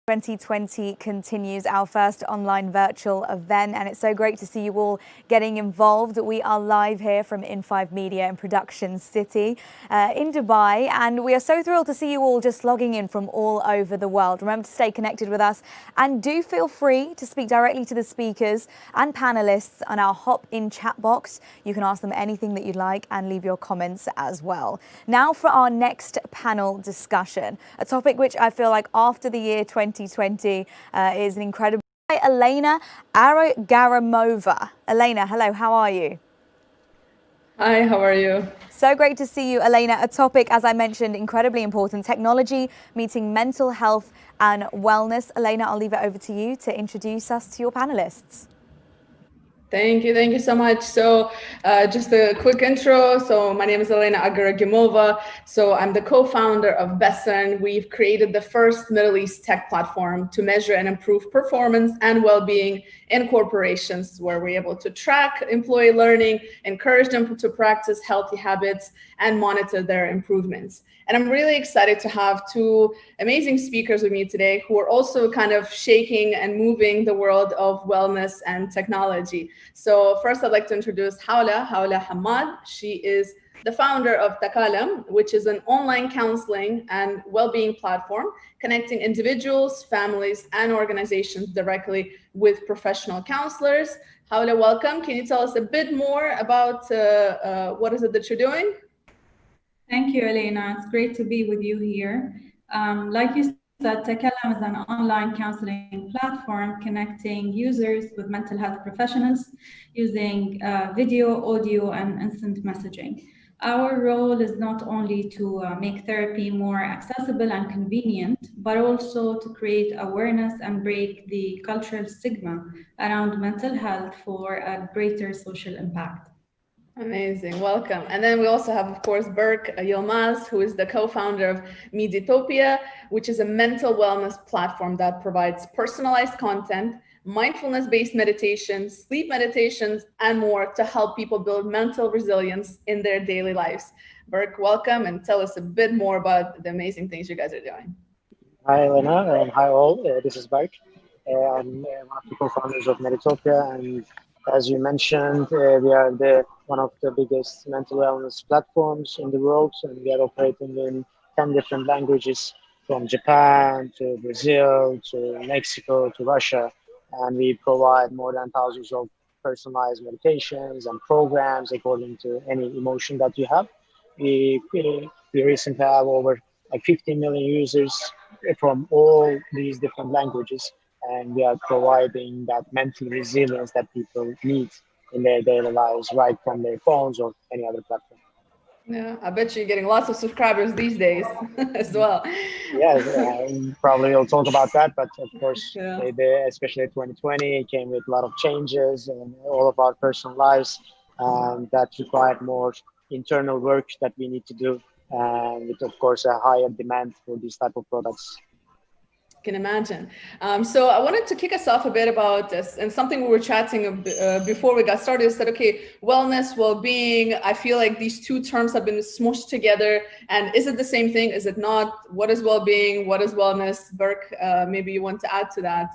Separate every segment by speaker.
Speaker 1: 2020 continues, our first online virtual event, and it's so great to see you all getting involved. We are live here from In5 Media in Production City in Dubai, and we are so thrilled to see you all just logging in from all over the world. Remember to stay connected with us, and do feel free to speak directly to the speakers and panelists on our Hop In chat box. You can ask them anything that you'd like and leave your comments as well. Now for our next panel discussion, a topic which I feel like after the year 2020 is an incredible. Hi, Elena Garamova. Elena, hello, how are you?
Speaker 2: Hi, how are you?
Speaker 1: So great to see you, Elena. A topic, as I mentioned, incredibly important, technology meeting mental health and wellness. Elena, I'll leave it over to you to introduce us to your panelists.
Speaker 2: Thank you so much. So just a quick intro. So my name is Elena Agaragimova. So I'm the co-founder of Besson. We've created the first Middle East tech platform to measure and improve performance and well-being in corporations, where we're able to track employee learning, encourage them to practice healthy habits, and monitor their improvements. And I'm really excited to have two amazing speakers with me today who are also kind of shaking and moving the world of wellness and technology. So first, I'd like to introduce Hawla Hamad. She is the founder of Takalam, which is an online counseling and well-being platform connecting individuals, families, and organizations directly with professional counselors. Hawla, welcome. Can you tell us a bit more about what is it that you're doing?
Speaker 3: Thank you, Elena. It's great to be with you here. Like you said, Takalam is an online counseling platform connecting users with mental health professionals using video, audio, and instant messaging. Our role is not only to make therapy more accessible and convenient, but also to create awareness and break the cultural stigma around mental health for a greater social impact.
Speaker 2: Amazing, welcome. And then we also have, of course, Berk Yilmaz, who is the co-founder of Meditopia, which is a mental wellness platform that provides personalized content, mindfulness-based meditations, sleep meditations, and more to help people build mental resilience in their daily lives. Berk, welcome, and tell us a bit more about the amazing things you guys are doing.
Speaker 4: Hi, Elena, and hi all. This is Berk. I'm one of the co-founders of Meditopia, and as you mentioned, we are one of the biggest mental wellness platforms in the world, and we are operating in 10 different languages, from Japan to Brazil to Mexico to Russia, and we provide more than thousands of personalized meditations and programs according to any emotion that you have. We recently have over like 15 million users from all these different languages, and we are providing that mental resilience that people need in their daily lives, right from their phones or any other platform.
Speaker 2: Yeah, I bet you're getting lots of subscribers these days as well.
Speaker 4: Yes, probably we'll talk about that, but of course, especially 2020 came with a lot of changes in all of our personal lives that required more internal work that we need to do, and with, of course, a higher demand for these type of products.
Speaker 2: Can imagine. So I wanted to kick us off a bit about this, and something we were chatting before we got started is that, okay, wellness, well-being, I feel like these two terms have been smushed together. And is it the same thing? Is it not? What is well-being? What is wellness? Berk, maybe you want to add to that?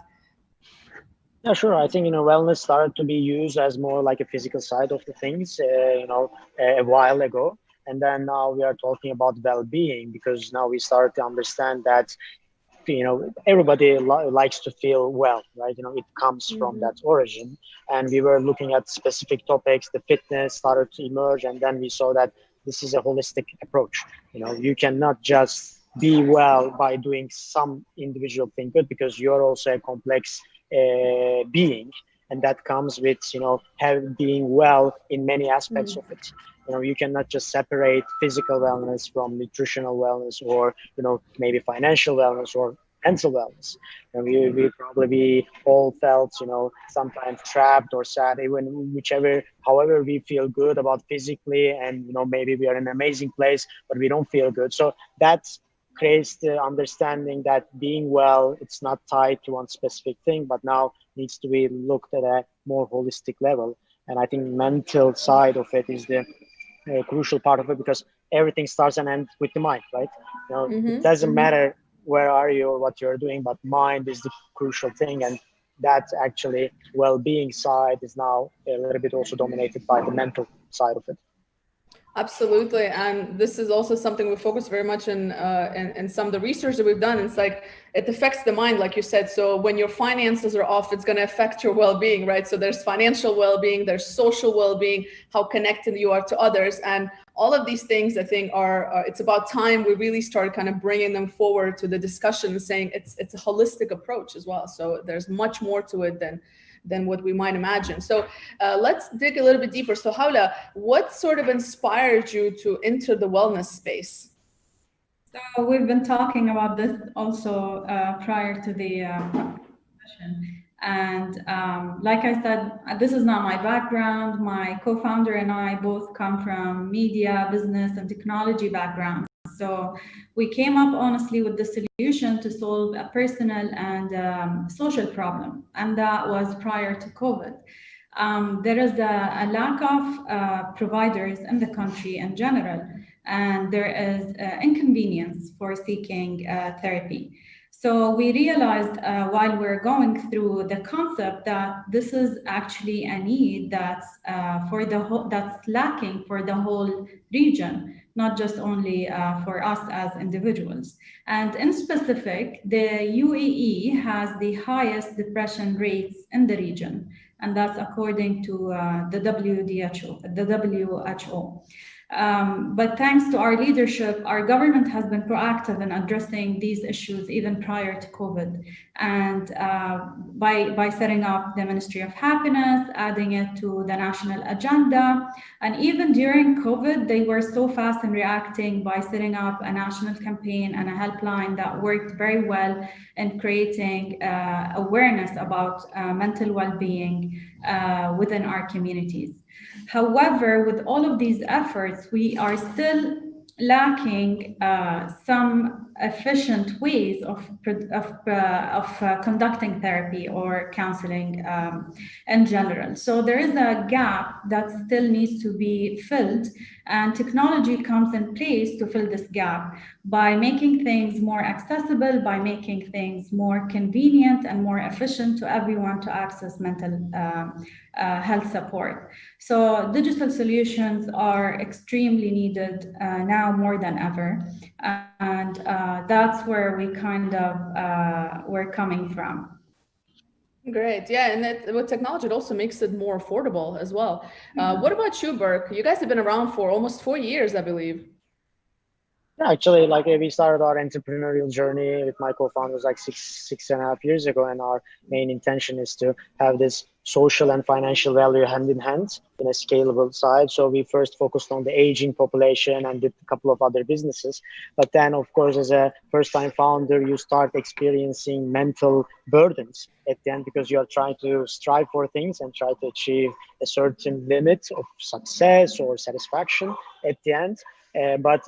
Speaker 4: Yeah, sure. I think, wellness started to be used as more like a physical side of the things, a while ago. And then now we are talking about well-being, because now we start to understand that everybody likes to feel well, right? It comes from that origin. And we were looking at specific topics. The fitness started to emerge, and then we saw that this is a holistic approach. You cannot just be well by doing some individual thing good, because you're also a complex being, and that comes with being well in many aspects of it. You cannot just separate physical wellness from nutritional wellness, or maybe financial wellness or mental wellness. We probably all felt sometimes trapped or sad, even however we feel good about physically, and maybe we are in an amazing place but we don't feel good. So that creates the understanding that being well, it's not tied to one specific thing, but now needs to be looked at a more holistic level. And I think mental side of it is the crucial part of it, because everything starts and ends with the mind, right? It doesn't matter where are you or what you're doing, but mind is the crucial thing. And that actually well-being side is now a little bit also dominated by the mental side of it.
Speaker 2: Absolutely, and this is also something we focus very much in some of the research that we've done. It's like it affects the mind, like you said. So when your finances are off, it's going to affect your well-being, right? So there's financial well-being, there's social well-being, how connected you are to others, and all of these things I think are it's about time we really start kind of bringing them forward to the discussion, saying it's a holistic approach as well. So there's much more to it than what we might imagine. So let's dig a little bit deeper. So Hawla, what sort of inspired you to enter the wellness space?
Speaker 3: So we've been talking about this also prior to the session. And like I said, this is not my background. My co-founder and I both come from media, business, and technology backgrounds. So we came up honestly with the solution to solve a personal and social problem, and that was prior to COVID. There is a lack of providers in the country in general, and there is inconvenience for seeking therapy. So we realized while we're going through the concept that this is actually a need that's that's lacking for the whole region, not just only for us as individuals. And in specific, the UAE has the highest depression rates in the region, and that's according to the WHO. But thanks to our leadership, our government has been proactive in addressing these issues even prior to COVID. And by setting up the Ministry of Happiness, adding it to the national agenda. And even during COVID, they were so fast in reacting by setting up a national campaign and a helpline that worked very well in creating awareness about mental well-being within our communities. However, with all of these efforts, we are still lacking some efficient ways of conducting therapy or counseling in general. So there is a gap that still needs to be filled, and technology comes in place to fill this gap by making things more accessible, by making things more convenient and more efficient to everyone to access mental health support. So digital solutions are extremely needed now more than ever. And that's where we kind of we're coming from.
Speaker 2: Great. Yeah. And with technology, it also makes it more affordable as well. What about you, Burke? You guys have been around for almost 4 years, I believe.
Speaker 4: Yeah, actually, like we started our entrepreneurial journey with my co-founders like six and a half years ago, and our main intention is to have this social and financial value hand in hand in a scalable side. So we first focused on the aging population and did a couple of other businesses. But then, of course, as a first-time founder, you start experiencing mental burdens at the end because you are trying to strive for things and try to achieve a certain limit of success or satisfaction at the end. But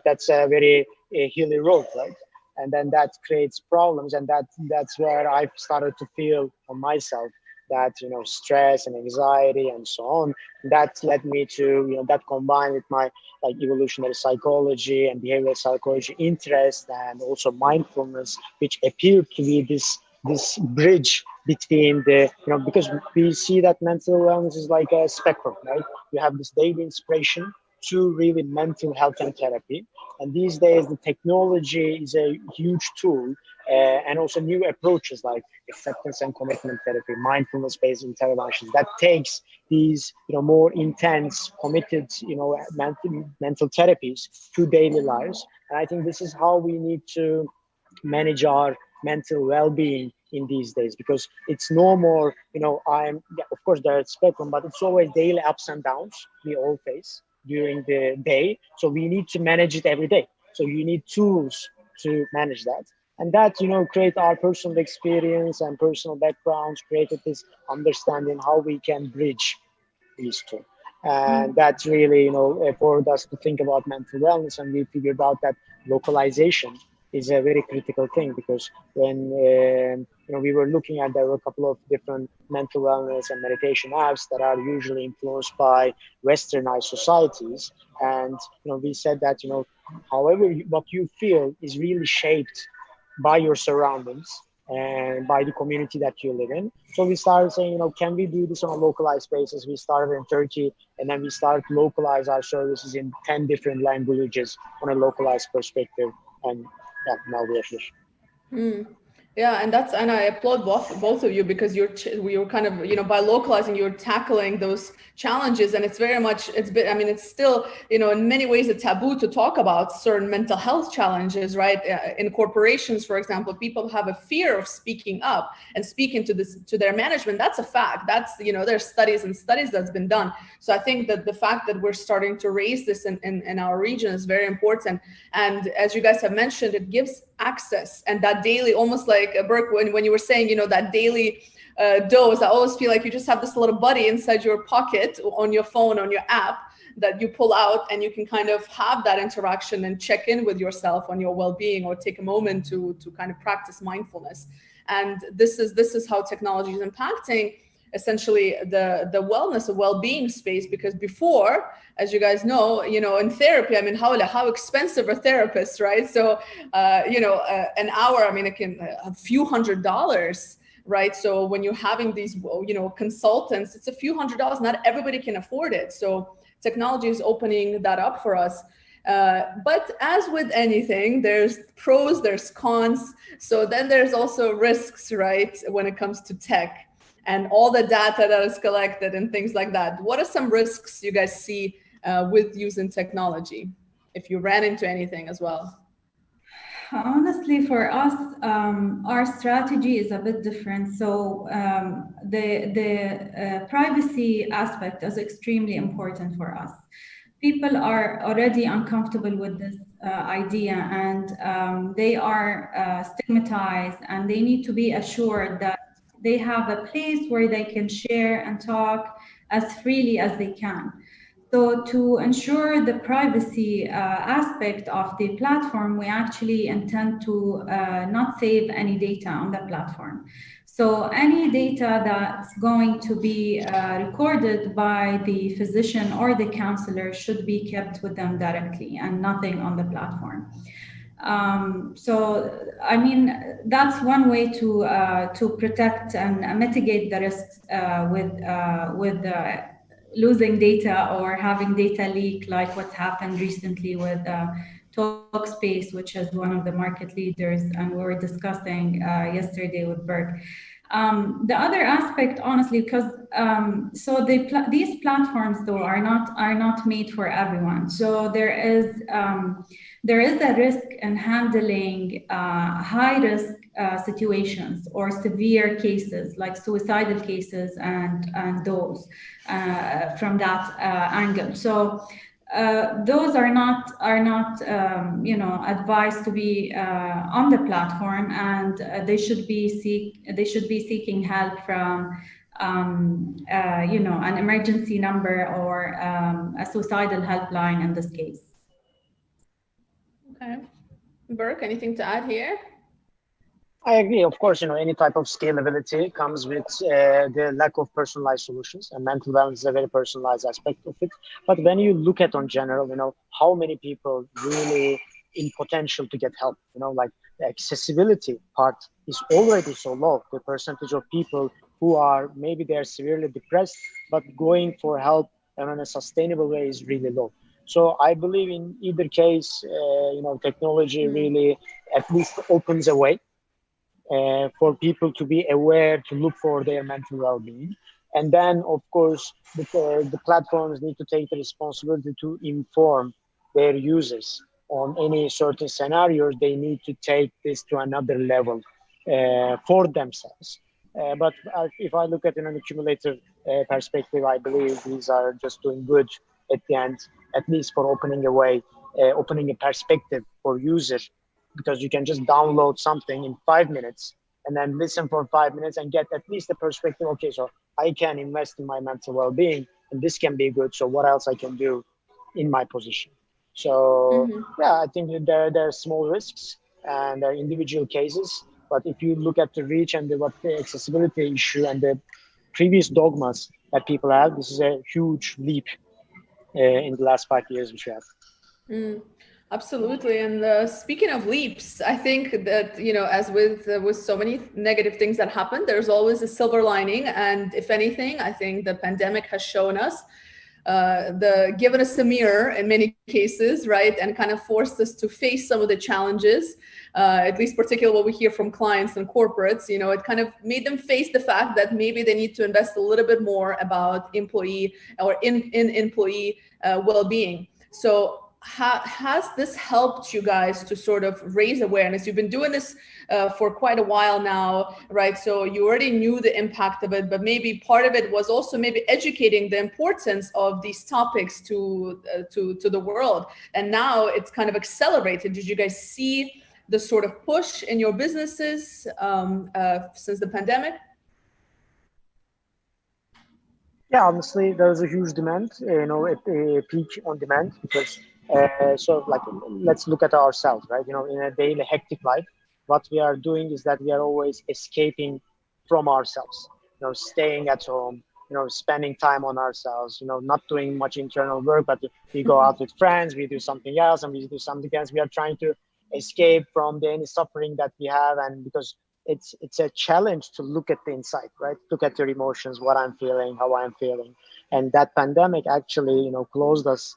Speaker 4: that's a very hilly road, right? And then that creates problems, and that's where I started to feel on myself that stress and anxiety and so on. That led me to that combined with my like evolutionary psychology and behavioral psychology interest, and also mindfulness, which appeared to be this bridge between the because we see that mental wellness is like a spectrum, right? You have this daily inspiration to really mental health and therapy. And these days, the technology is a huge tool, and also new approaches like acceptance and commitment therapy, mindfulness-based interventions that takes these more intense, committed mental therapies to daily lives. And I think this is how we need to manage our mental well-being in these days, because it's no more of course there's spectrum, but it's always daily ups and downs we all face during the day. So we need to manage it every day. So you need tools to manage that. And that, create our personal experience and personal backgrounds, created this understanding how we can bridge these two. And that's really, afforded us to think about mental wellness. And we figured out that localization is a very critical thing, because when we were looking at, there were a couple of different mental wellness and meditation apps that are usually influenced by westernized societies, and we said that however what you feel is really shaped by your surroundings and by the community that you live in. So we started saying, can we do this on a localized basis? We started in Turkey, and then we started to localize our services in 10 different languages on a localized perspective. And yeah, now we are here.
Speaker 2: Yeah, and I applaud both of you, because you're kind of, by localizing, you're tackling those challenges, and it's very much, it's still, in many ways a taboo to talk about certain mental health challenges, right? In corporations, for example, people have a fear of speaking up and speaking to their management. That's a fact. That's, there's studies that's been done. So I think that the fact that we're starting to raise this in our region is very important. And as you guys have mentioned, it gives access, and that daily, almost like Burke, when you were saying, that daily dose, I always feel like you just have this little buddy inside your pocket on your phone, on your app, that you pull out, and you can kind of have that interaction and check in with yourself on your well-being, or take a moment to kind of practice mindfulness. And this is how technology is impacting essentially the wellness of well-being space. Because before, as you guys know, in therapy, how expensive are therapists, right? So an hour, it can a few $100s, right? So when you're having these consultants, it's a few $100s. Not everybody can afford it. So technology is opening that up for us. But as with anything, there's pros, there's cons. So then there's also risks, right, when it comes to tech and all the data that is collected and things like that. What are some risks you guys see with using technology, if you ran into anything as well?
Speaker 3: Honestly, for us, our strategy is a bit different. So the privacy aspect is extremely important for us. People are already uncomfortable with this idea, and they are stigmatized, and they need to be assured that they have a place where they can share and talk as freely as they can. So to ensure the privacy aspect of the platform, we actually intend to not save any data on the platform. So any data that's going to be recorded by the physician or the counselor should be kept with them directly, and nothing on the platform. That's one way to protect and mitigate the risks with losing data or having data leak, like what's happened recently with Talkspace, which is one of the market leaders, and we were discussing yesterday with Burke. The other aspect, honestly, because these platforms though are not made for everyone. So there is a risk in handling high risk situations or severe cases like suicidal cases and those from that angle. So those are not advised to be on the platform, and they should be seeking help from an emergency number or a suicidal helpline in this case.
Speaker 2: Okay, Burke, anything to add here?
Speaker 4: I agree. Of course, any type of scalability comes with the lack of personalized solutions, and mental wellness is a very personalized aspect of it. But when you look at on general, how many people really in potential to get help, like the accessibility part is already so low. The percentage of people who are, maybe they're severely depressed, but going for help and in a sustainable way is really low. So I believe in either case, technology really at least opens a way for people to be aware, to look for their mental well-being. And then, of course, the platforms need to take the responsibility to inform their users on any certain scenarios. They need to take this to another level for themselves. But if I look at it in an accumulative perspective, I believe these are just doing good at the end, at least for opening a way, opening a perspective for users, because you can just download something in 5 minutes and then listen for 5 minutes and get at least a perspective. Okay, so I can invest in my mental well-being, and this can be good. So what else I can do in my position? So yeah, I think that there are small risks, and individual cases. But if you look at the reach and what the accessibility issue and the previous dogmas that people have, this is a huge leap in the last 5 years which we have.
Speaker 2: Absolutely. And speaking of leaps, I think that, as with so many negative things that happen, there's always a silver lining. And if anything, I think the pandemic has shown us, given us a mirror in many cases, right? And kind of forced us to face some of the challenges, at least particularly what we hear from clients and corporates. It kind of made them face the fact that maybe they need to invest a little bit more about employee or in employee well-being. So has this helped you guys to sort of raise awareness? You've been doing this for quite a while now, right? So you already knew the impact of it, but maybe part of it was also maybe educating the importance of these topics to the world. And now it's kind of accelerated. Did you guys see the sort of push in your businesses since the pandemic?
Speaker 4: Yeah, honestly, there's a huge demand, a peak on demand, because so like, let's look at ourselves, right? In a daily hectic life, what we are doing is that we are always escaping from ourselves, staying at home, spending time on ourselves, not doing much internal work, but we go out with friends, we do something else, and we do something else. We are trying to escape from any suffering that we have, and because it's a challenge to look at the inside, right? Look at your emotions, what I'm feeling, how I'm feeling. And that pandemic actually, closed us,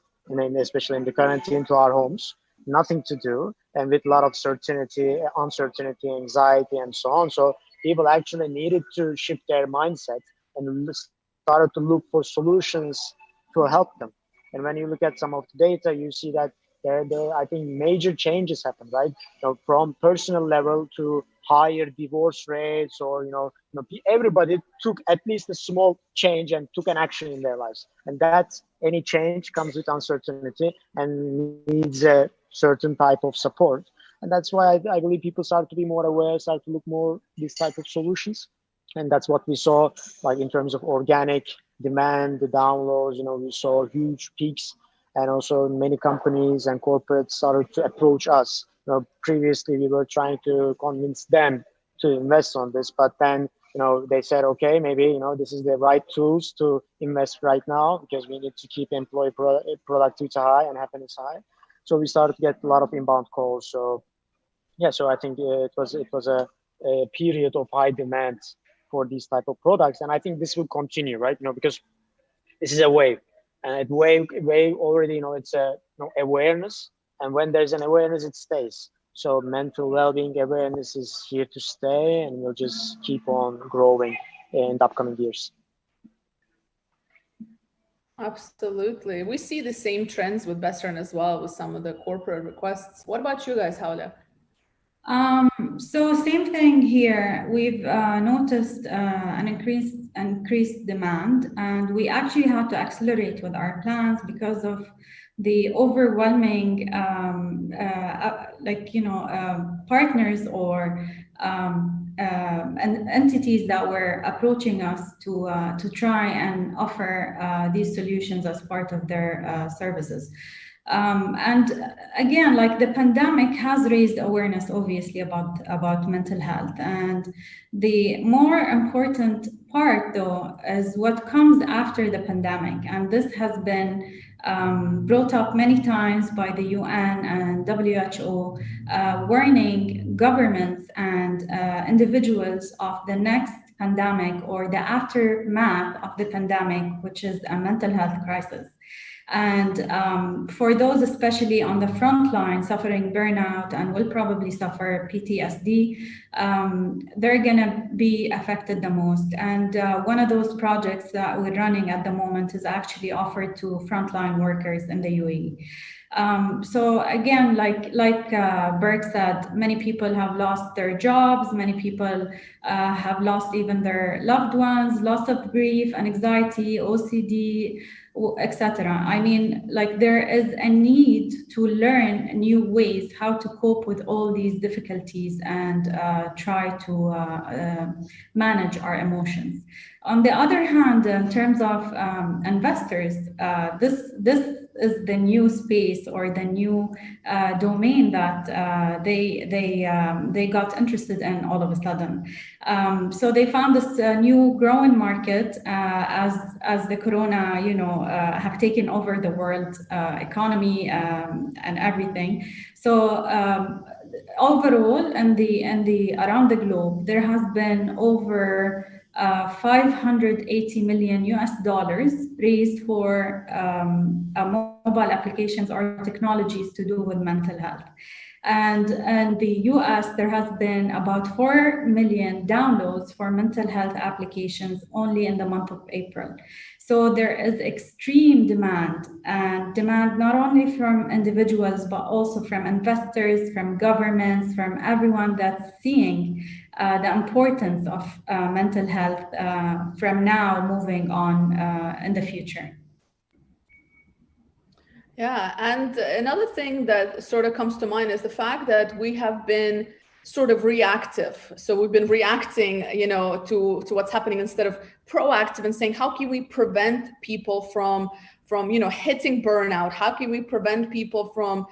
Speaker 4: especially in the quarantine, to our homes, nothing to do, and with a lot of uncertainty, anxiety, and so on. So people actually needed to shift their mindset and started to look for solutions to help them. And when you look at some of the data, you see that there I think major changes happen, right? From personal level to higher divorce rates, or everybody took at least a small change and took an action in their lives. And that any change comes with uncertainty and needs a certain type of support. And that's why I believe people start to be more aware, start to look more these type of solutions. And that's what we saw, like in terms of organic demand, the downloads. We saw huge peaks. And also many companies and corporates started to approach us. Previously we were trying to convince them to invest on this, but then, they said, okay, maybe, this is the right tools to invest right now, because we need to keep employee productivity high and happiness high. So we started to get a lot of inbound calls. So yeah, so I think it was a period of high demand for these type of products. And I think this will continue, right? Because this is a wave. And wave already, it's a awareness, and when there's an awareness, it stays. So mental well-being awareness is here to stay, and we'll just keep on growing in the upcoming years.
Speaker 2: Absolutely, we see the same trends with Besern as well, with some of the corporate requests. What about you guys, Hawla?
Speaker 3: So same thing here. We've noticed an increased demand, and we actually had to accelerate with our plans because of the overwhelming partners or and entities that were approaching us to try and offer these solutions as part of their services. And again, like the pandemic has raised awareness, obviously, about mental health. And the more important part, though, is what comes after the pandemic. And this has been brought up many times by the UN and WHO, warning governments and individuals of the next pandemic or the aftermath of the pandemic, which is a mental health crisis. And for those especially on the front line suffering burnout and will probably suffer PTSD, they're going to be affected the most. And one of those projects that we're running at the moment is actually offered to frontline workers in the UAE. So again, like Berk said, many people have lost their jobs, many people have lost even their loved ones, loss of grief, anxiety, OCD, etc. I mean, like there is a need to learn new ways how to cope with all these difficulties and try to manage our emotions. On the other hand, in terms of investors, this is the new space or the new domain that they got interested in all of a sudden. So they found this new growing market as the corona, have taken over the world economy and everything. So overall, in the around the globe, there has been over 580 million US dollars raised for mobile applications or technologies to do with mental health. And in the US, there has been about 4 million downloads for mental health applications only in the month of April. So there is extreme demand, and demand not only from individuals, but also from investors, from governments, from everyone that's seeing the importance of mental health from now moving on in the future.
Speaker 2: Yeah, and another thing that sort of comes to mind is the fact that we have been sort of reactive. So we've been reacting, to what's happening instead of proactive and saying, how can we prevent people from hitting burnout? How can we prevent people from,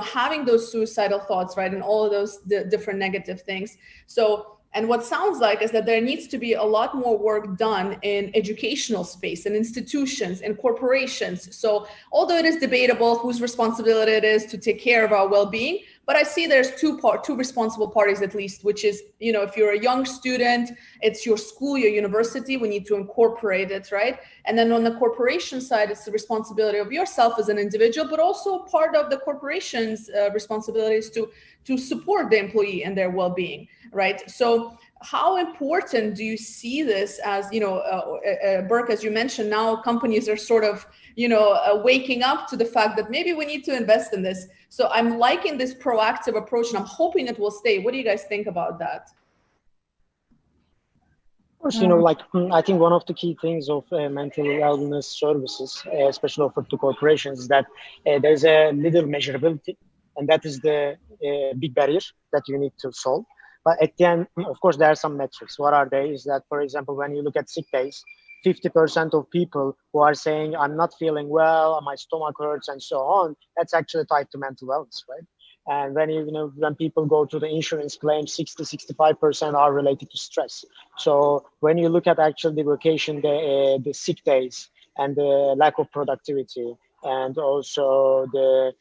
Speaker 2: having those suicidal thoughts, right? And all of those different negative things. So, and what sounds like is that there needs to be a lot more work done in educational space and institutions and corporations. So although it is debatable whose responsibility it is to take care of our well-being, but I see there's two responsible parties at least, which is, if you're a young student, it's your school, your university, we need to incorporate it, right? And then on the corporation side, it's the responsibility of yourself as an individual, but also part of the corporation's responsibilities to support the employee and their well-being, right? So how important do you see this as, Burke, as you mentioned, now companies are sort of, waking up to the fact that maybe we need to invest in this. So I'm liking this proactive approach and I'm hoping it will stay. What do you guys think about that?
Speaker 4: Of course, I think one of the key things of mental wellness services, especially offered to corporations, is that there's a little measurability, and that is the big barrier that you need to solve. But at the end, of course, there are some metrics. What are they? Is that, for example, when you look at sick days, 50% of people who are saying, I'm not feeling well, my stomach hurts, and so on, that's actually tied to mental wellness, right? And when people go to the insurance claims, 60-65% are related to stress. So when you look at actually the vacation, the sick days and the lack of productivity, and also the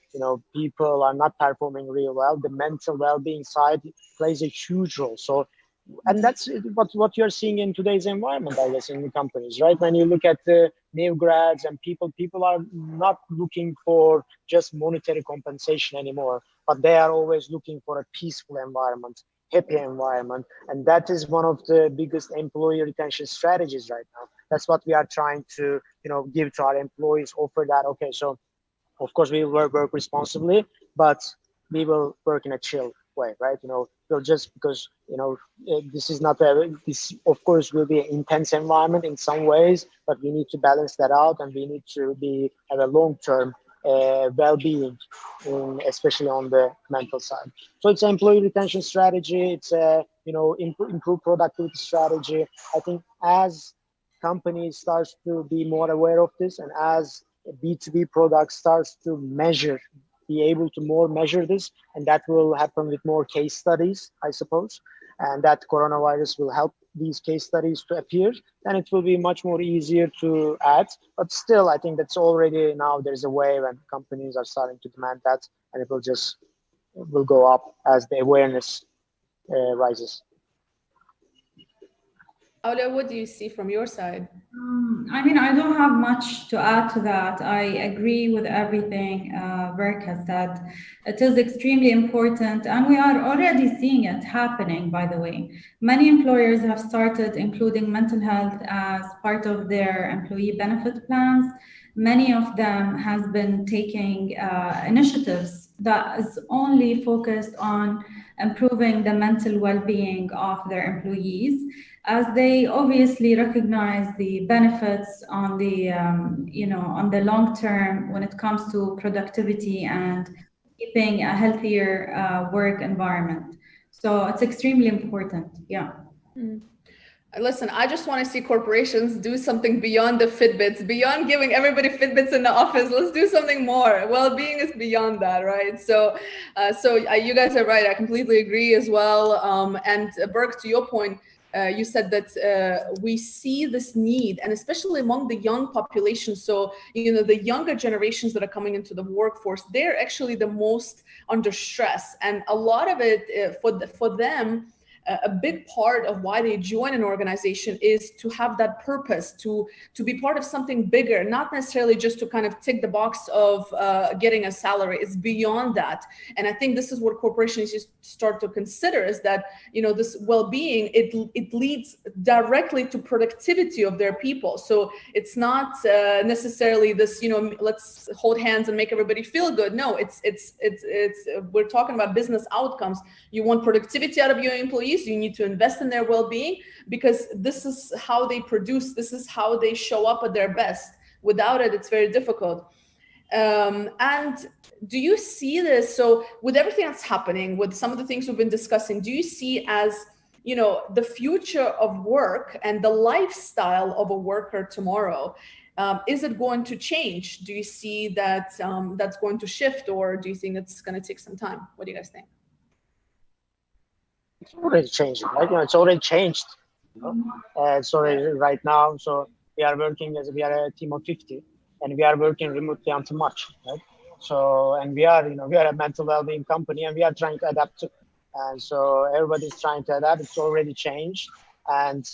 Speaker 4: people are not performing real well, the mental well-being side plays a huge role. So, and that's what you're seeing in today's environment, I guess, in the companies, right? When you look at the new grads and people are not looking for just monetary compensation anymore, but they are always looking for a peaceful environment, happy environment. And that is one of the biggest employee retention strategies right now. That's what we are trying to, give to our employees, offer that. Okay, so of course we will work responsibly, but we will work in a chill way, right? Just because, this is not this of course will be an intense environment in some ways, but we need to balance that out, and we need to have a long-term well-being, especially on the mental side. So it's an employee retention strategy. It's a improve productivity strategy. I think as companies starts to be more aware of this, and as B2B product starts to be able to more measure this, and that will happen with more case studies, I suppose, and that coronavirus will help these case studies to appear, then it will be much more easier to add. But still, I think that's already now there's a wave and companies are starting to demand that, and it will go up as the awareness rises.
Speaker 2: Aula, what do you see from your side?
Speaker 3: I don't have much to add to that. I agree with everything Burke has said. It is extremely important, and we are already seeing it happening, by the way. Many employers have started including mental health as part of their employee benefit plans. Many of them has been taking initiatives that is only focused on improving the mental well-being of their employees, as they obviously recognize the benefits on the on the long term when it comes to productivity and keeping a healthier work environment. So it's extremely important. Yeah.
Speaker 2: Listen, I just want to see corporations do something beyond the Fitbits, beyond giving everybody Fitbits in the office. Let's do something more. Well-being is beyond that, right? So, you guys are right. I completely agree as well. And Burke, to your point, you said that we see this need, and especially among the young population. So, the younger generations that are coming into the workforce, they're actually the most under stress, and a lot of it for them. A big part of why they join an organization is to have that purpose, to be part of something bigger, not necessarily just to kind of tick the box of getting a salary. It's beyond that. And I think this is what corporations start to consider, is that, this well-being, it leads directly to productivity of their people. So it's not necessarily this, let's hold hands and make everybody feel good. No, it's we're talking about business outcomes. You want productivity out of your employees. You need to invest in their well-being, because this is how they produce. This is how they show up at their best. Without it, it's very difficult. And do you see this? So with everything that's happening, with some of the things we've been discussing, do you see as, the future of work and the lifestyle of a worker tomorrow? Is it going to change? Do you see that that's going to shift, or do you think it's going to take some time? What do you guys think?
Speaker 4: It's already changing, right? It's already changed. It's already right now. So we are a team of 50, and we are working remotely until March, right? So, and we are a mental well-being company, and we are trying to adapt to. And so everybody's trying to adapt. It's already changed, and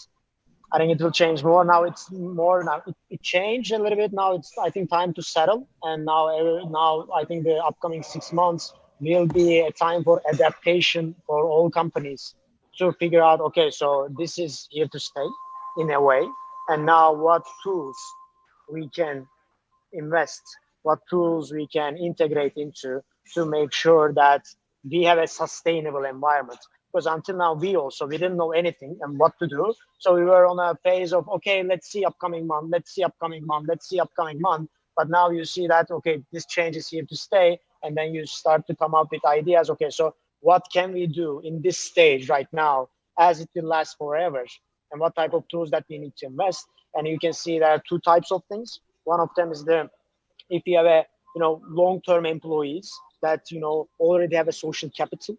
Speaker 4: I think it will change more. Now it's more. Now it changed a little bit. Now it's, I think, time to settle. And now I think the upcoming 6 months will be a time for adaptation for all companies to figure out, okay, so this is here to stay in a way. And now what tools we can invest, what tools we can integrate into to make sure that we have a sustainable environment. Because until now, we didn't know anything and what to do. So we were on a phase of, okay, let's see upcoming month. But now you see that, okay, this change is here to stay. And then you start to come up with ideas. Okay, so what can we do in this stage right now, as it will last forever? And what type of tools that we need to invest? And you can see there are two types of things. One of them is if you have long-term employees that, already have a social capital,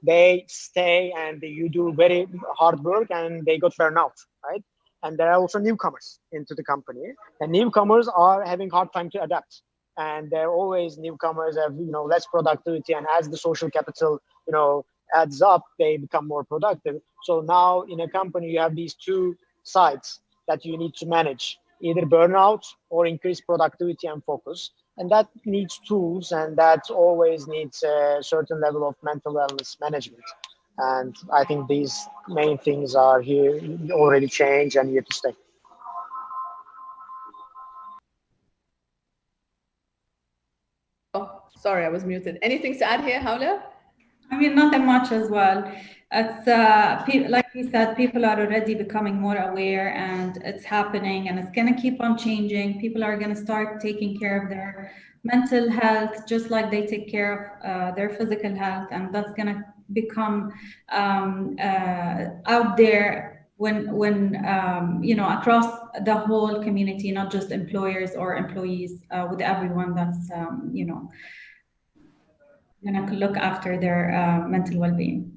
Speaker 4: they stay and you do very hard work and they got burnout, right? And there are also newcomers into the company, and newcomers are having hard time to adapt. And they're always newcomers have, less productivity. And as the social capital, adds up, they become more productive. So now in a company, you have these two sides that you need to manage, either burnout or increase productivity and focus. And that needs tools, and that always needs a certain level of mental wellness management. And I think these main things are here, already changed and here to stay.
Speaker 2: Oh, sorry, I was muted. Anything to add here, Hawla?
Speaker 3: I mean, nothing much as well. It's like we said, people are already becoming more aware, and it's happening, and it's going to keep on changing. People are going to start taking care of their mental health just like they take care of their physical health, and that's going to become out there when across the whole community, not just employers or employees, with everyone that's going to look after their mental well-being.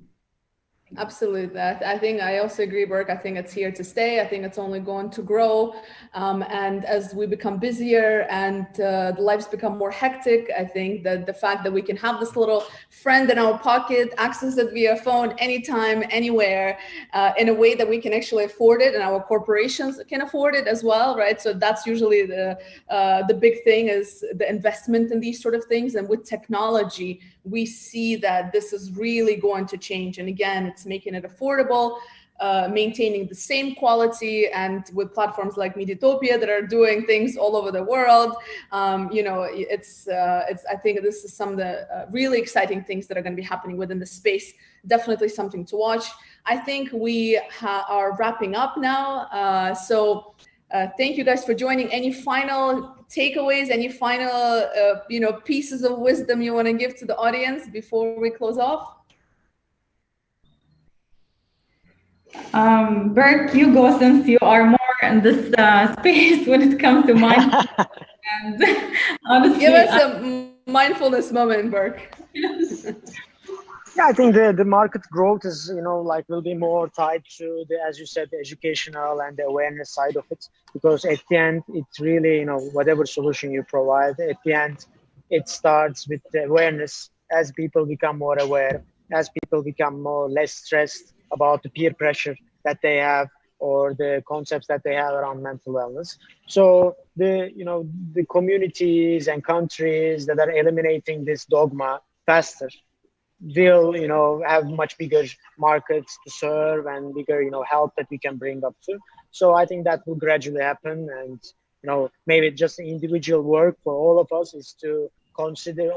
Speaker 2: Absolutely. I think I also agree, Burke. I think it's here to stay. I think it's only going to grow. And as we become busier and the lives become more hectic, I think that the fact that we can have this little friend in our pocket, access it via phone anytime, anywhere, in a way that we can actually afford it, and our corporations can afford it as well, right? So that's usually the big thing, is the investment in these sort of things. And with technology, we see that this is really going to change. And again, it's making it affordable, maintaining the same quality, and with platforms like Mediatopia that are doing things all over the world, it's I think this is some of the really exciting things that are going to be happening within the space. Definitely something to watch. I think we are wrapping up now. So thank you guys for joining. Any final takeaways, any final pieces of wisdom you want to give to the audience before we close off?
Speaker 3: Burke, you go since you are more in this space when it comes to mindfulness. And honestly,
Speaker 2: Give us a mindfulness moment, Burke.
Speaker 4: Yeah, I think the market growth is, like will be more tied to the, as you said, the educational and the awareness side of it. Because at the end, it's really, whatever solution you provide, at the end, it starts with the awareness. As people become more aware, as people become more less stressed about the peer pressure that they have or the concepts that they have around mental wellness. So the communities and countries that are eliminating this dogma faster will have much bigger markets to serve and bigger help that we can bring up to. So I think that will gradually happen, and maybe just individual work for all of us is to consider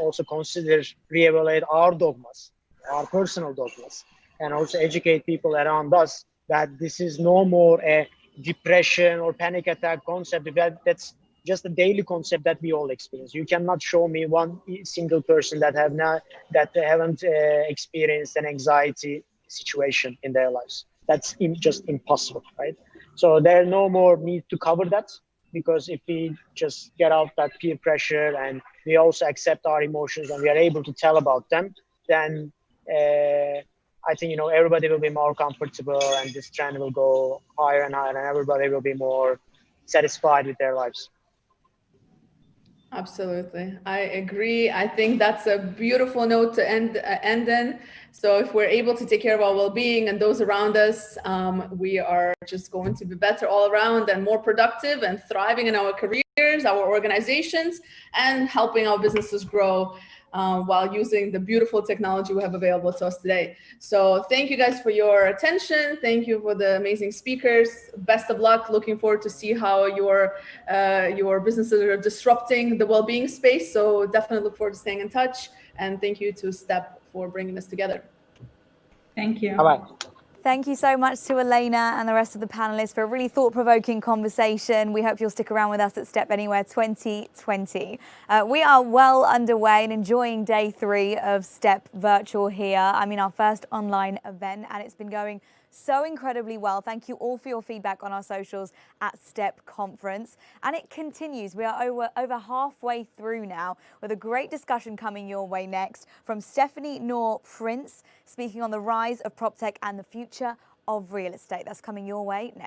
Speaker 4: reevaluate our dogmas, our personal dogmas, and also educate people around us that this is no more a depression or panic attack concept. That's just a daily concept that we all experience. You cannot show me one single person that haven't experienced an anxiety situation in their lives. That's just impossible, right? So there's no more need to cover that, because if we just get out that peer pressure and we also accept our emotions and we are able to tell about them, then I think everybody will be more comfortable and this trend will go higher and higher and everybody will be more satisfied with their lives.
Speaker 2: Absolutely. I agree. I think that's a beautiful note to end in. So if we're able to take care of our well-being and those around us, we are just going to be better all around and more productive and thriving in our careers, our organizations, and helping our businesses grow while using the beautiful technology we have available to us today. So thank you guys for your attention. Thank you for the amazing speakers. Best of luck. Looking forward to see how your businesses are disrupting the well-being space. So definitely look forward to staying in touch. And thank you to STEP for bringing us together.
Speaker 3: Thank you.
Speaker 4: Bye-bye.
Speaker 1: Thank you so much to Elena and the rest of the panelists for a really thought-provoking conversation. We hope you'll stick around with us at Step Anywhere 2020. We are well underway and enjoying day 3 of Step Virtual here. Our first online event, and it's been going so incredibly well. Thank you all for your feedback on our socials at Step Conference. And it continues. We are over halfway through now with a great discussion coming your way next from Stephanie Noor Prince, speaking on the rise of PropTech and the future of real estate. That's coming your way next.